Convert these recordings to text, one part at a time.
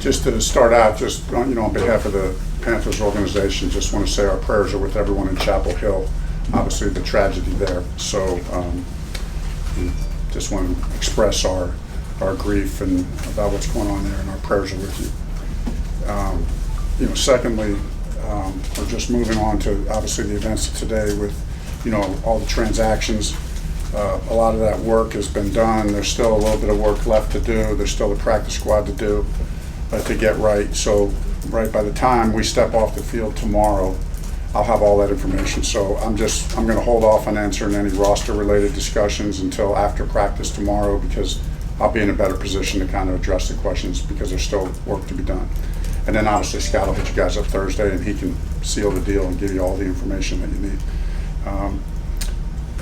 Just to start out, just on behalf of the Panthers organization, just want to say our prayers are with everyone in Chapel Hill. Obviously, the tragedy there. So, we just want to express our grief and about what's going on there, and our prayers are with you. Secondly, we're just moving on to obviously the events of today with all the transactions. A lot of that work has been done. There's still a little bit of work left to do. There's still a practice squad to do. To get right. So right by the time we step off the field tomorrow, I'll have all that information. So I'm going to hold off on answering any roster related discussions until after practice tomorrow, because I'll be in a better position to kind of address the questions, because there's still work to be done. And then obviously Scott will hit you guys up Thursday, and he can seal the deal and give you all the information that you need.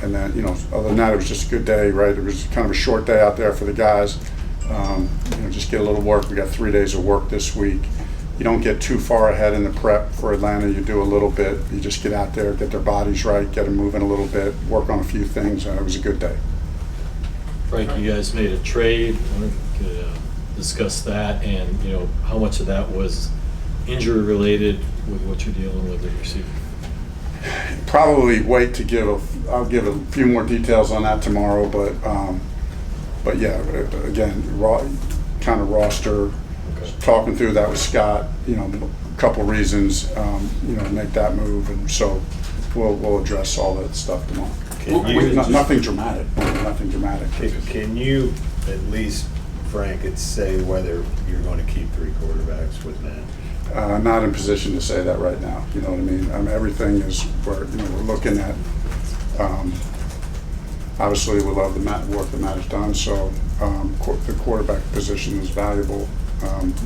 And then, other than that, it was just a good day, right? It was kind of a short day out there for the guys. Just get a little work. We got 3 days of work this week. You don't get too far ahead in the prep for Atlanta. You do a little bit. You just get out there, get their bodies right, get them moving a little bit, work on a few things. It was a good day. Frank, you guys made a trade. I wonder if you could discuss that, and how much of that was injury related with what you're dealing with at receiver. Probably wait to I'll give a few more details on that tomorrow, but yeah, again, kind of roster, okay. Talking through that with Scott, a couple reasons, to make that move, and so we'll address all that stuff tomorrow. Nothing dramatic. Nothing dramatic. Can you at least, Frank, say whether you're going to keep 3 quarterbacks with Matt? Not in position to say that right now. You know what I mean? Everything is we're looking at. Obviously, we love the work that Matt has done, so the quarterback position is valuable.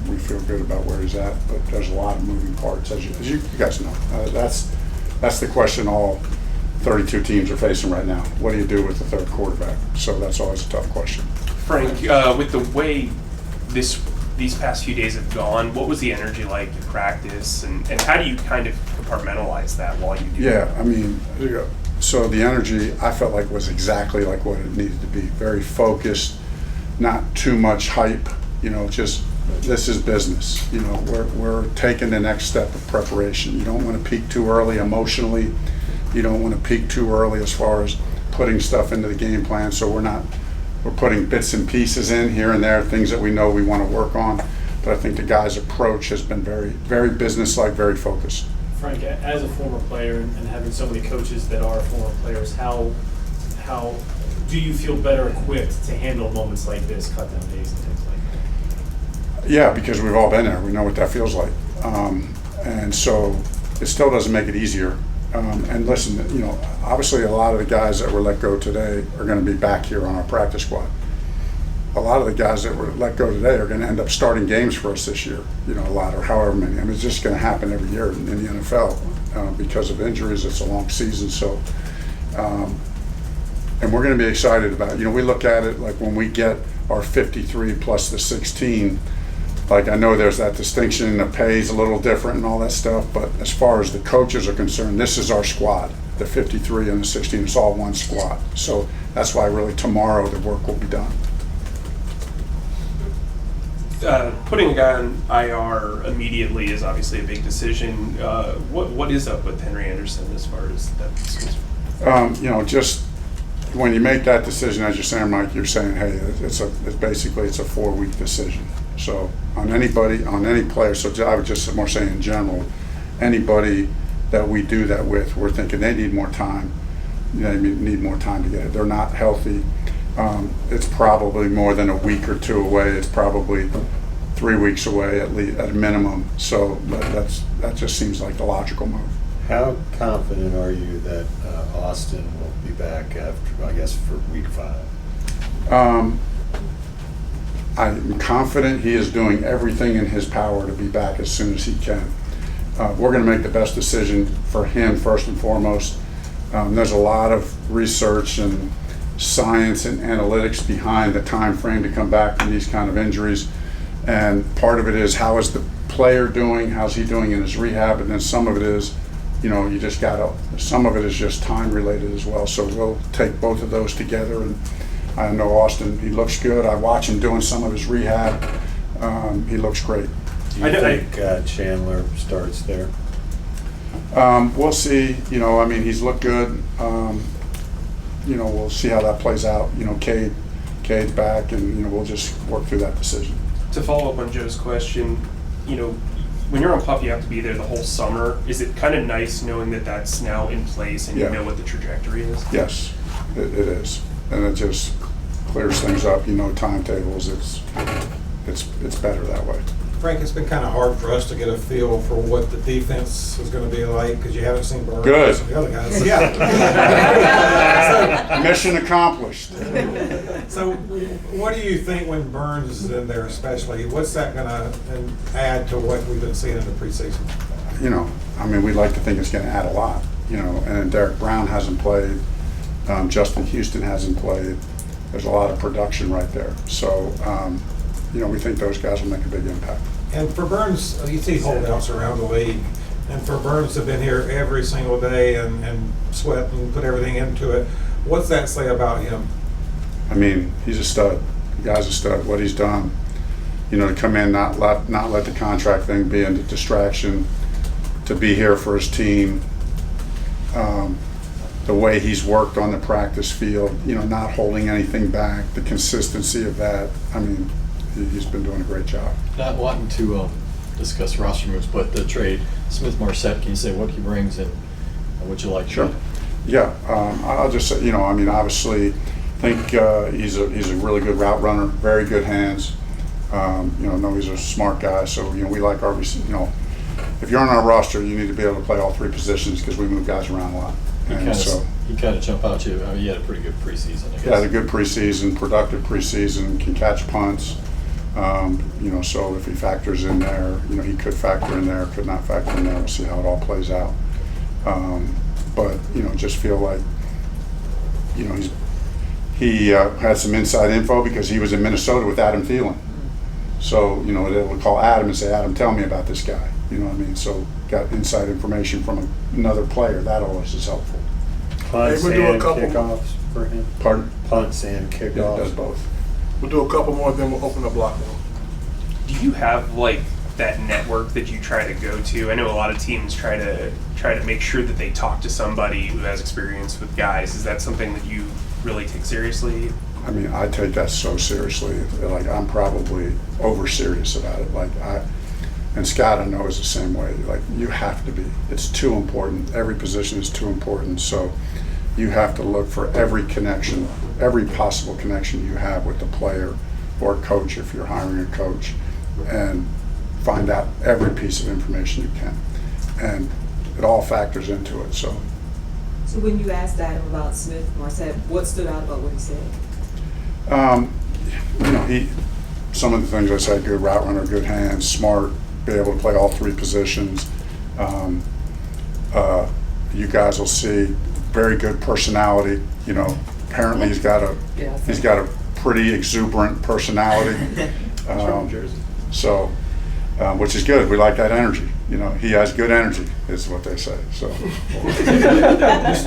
We feel good about where he's at, but there's a lot of moving parts, as you guys know. That's the question all 32 teams are facing right now. What do you do with the third quarterback? So that's always a tough question. Frank, with the way these past few days have gone, what was the energy like in practice, and how do you kind of compartmentalize that while you do that? So the energy, I felt like, was exactly like what it needed to be. Very focused, not too much hype, just this is business. We're taking the next step of preparation. You don't want to peak too early emotionally. You don't want to peak too early as far as putting stuff into the game plan. So we're putting bits and pieces in here and there, things that we know we want to work on. But I think the guys' approach has been very, very business-like, very focused. Frank, as a former player and having so many coaches that are former players, how do you feel better equipped to handle moments like this, cut down days and things like that? Yeah, because we've all been there. We know what that feels like. And so it still doesn't make it easier. And listen, obviously a lot of the guys that were let go today are going to be back here on our practice squad. A lot of the guys that were let go today are going to end up starting games for us this year, a lot, or however many. It's just going to happen every year in the NFL because of injuries. It's a long season. So, and we're going to be excited about it. We look at it like when we get our 53 plus the 16, like I know there's that distinction, the pay's a little different and all that stuff, but as far as the coaches are concerned, this is our squad. The 53 and the 16, it's all one squad. So that's why really tomorrow the work will be done. Putting a guy on IR immediately is obviously a big decision. What is up with Henry Anderson as far as that is concerned? Just when you make that decision, as you're saying, Mike, you're saying, hey, it's basically a 4-week decision. So on any player, so I would just more say in general, anybody that we do that with, we're thinking they need more time. They need more time to get it. They're not healthy. It's probably more than a week or 2 away. It's probably 3 weeks away at least, at a minimum. So that just seems like the logical move. How confident are you that Austin will be back after, I guess, for week 5? I'm confident he is doing everything in his power to be back as soon as he can. We're going to make the best decision for him first and foremost. There's a lot of research and science and analytics behind the time frame to come back from these kind of injuries, and part of it is how is the player doing, how's he doing in his rehab, and then some of it is some of it is just time related as well. So we'll take both of those together, and I know Austin, he looks good. I watch him doing some of his rehab. He looks great. Do you think Chandler starts there? We'll see. You know, I mean, he's looked good. You know, we'll see how that plays out. You know, Cade's back, and you know, we'll just work through that decision. To follow up on Joe's question, you know, when you're on pup, you have to be there the whole summer. Is it kind of nice knowing that that's now in place and Yeah. you know what the trajectory is? Yes, it is, and it just clears things up. You know, timetables. It's better that way. Frank, it's been kind of hard for us to get a feel for what the defense is going to be like because you haven't seen Burns Good. and the other guys. Mission accomplished. So what do you think when Burns is in there especially? What's that going to add to what we've been seeing in the preseason? You know, I mean, we'd like to think it's going to add a lot. You know, and Derek Brown hasn't played. Justin Houston hasn't played. There's a lot of production right there. So, you know, we think those guys will make a big impact. And for Burns, you see holdouts around the league, and for Burns to have been here every single day and sweat and put everything into it, what's that say about him? I mean, he's a stud. The guy's a stud. What he's done, you know, to come in, not let the contract thing be a distraction, to be here for his team, the way he's worked on the practice field, you know, not holding anything back, the consistency of that. I mean, he's been doing a great job. Not wanting to discuss roster moves, but the trade, Smith-Marsette, can you say what he brings and what you like? Sure. Yeah, I'll just say, you know, I mean, obviously, I think he's a really good route runner, very good hands. You know he's a smart guy, so you know we like our, you know, if you're on our roster, you need to be able to play all three positions because we move guys around a lot. He kind of jump out to you. I mean, he had a pretty good preseason, I guess. Yeah, had a good preseason, productive preseason, can catch punts. You know, so if he factors in there, you know, he could factor in there, could not factor in there. We'll see how it all plays out. But you know, just feel like, you know, he had some inside info because he was in Minnesota with Adam Thielen. So you know, they would call Adam and say, "Adam, tell me about this guy." You know what I mean? So got inside information from another player. That always is helpful. Punts we'll do a and couple. kickoffs for him? Pardon? Punts and Yeah, it kickoffs? does both. We'll do a couple more, then we'll open the block room. Do you have like that network that you try to go to? I know a lot of teams try to make sure that they talk to somebody who has experience with guys. Is that something that you really take seriously? I mean, I take that so seriously. Like, I'm probably over serious about it. Like, and Scott, I know, is the same way. Like, you have to be. It's too important. Every position is too important. So you have to look for every connection, every possible connection you have with the player or coach if you're hiring a coach, and find out every piece of information you can. And it all factors into it. So when you asked Adam about Smith-Marsette, what stood out about what he said? you know, some of the things I said, good route runner, good hands, smart, be able to play all three positions. You guys will see very good personality. You know, apparently he's got a pretty exuberant personality. So, which is good. We like that energy. You know, he has good energy, is what they say. So,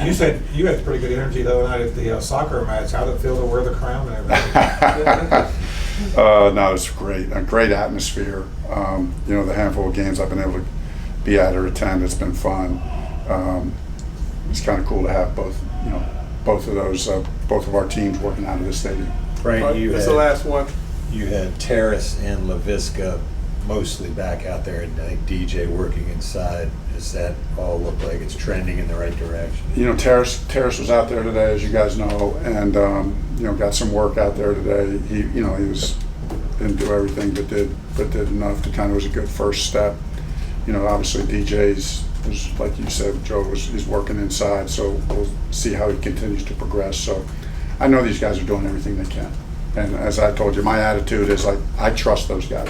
You said you had pretty good energy the other night at the soccer match. How did it feel to wear the crown and everything? no, it's great. A great atmosphere. You know, the handful of games I've been able to be at or attend, it's been fun. It's kind of cool to have both of our teams working out of this stadium. Frank, That's the last one. You had Terrace and LaVisca mostly back out there, and I think DJ working inside. Does that all look like it's trending in the right direction? You know, Terrace was out there today, as you guys know, and you know, got some work out there today. He didn't do everything, but did enough to kind of was a good first step. You know, obviously DJ's, like you said, Joe, he's working inside, so we'll see how he continues to progress. So I know these guys are doing everything they can, and as I told you, my attitude is like I trust those guys.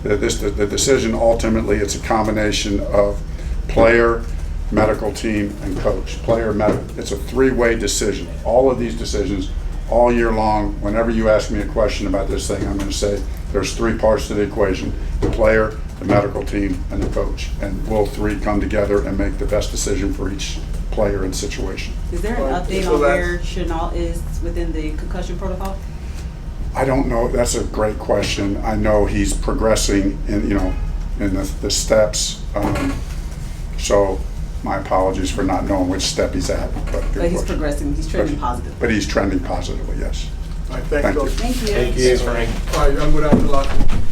The decision ultimately, it's a combination of player, medical team, and coach. It's a three-way decision. All of these decisions, all year long, whenever you ask me a question about this thing, I'm going to say there's three parts to the equation: the player, the medical team, and the coach. And will three come together and make the best decision for each player and situation. Is there an update on where Chenault is within the concussion protocol? I don't know. That's a great question. I know he's progressing, and you know, in the steps. So my apologies for not knowing which step he's at, but good But he's question. progressing, he's trending But- positive. But he's trending positively, yes. All right, thanks, Thank you. Coach. Thank you. Thank you. Thanks, Frank. All right, I'm going out to the locker room.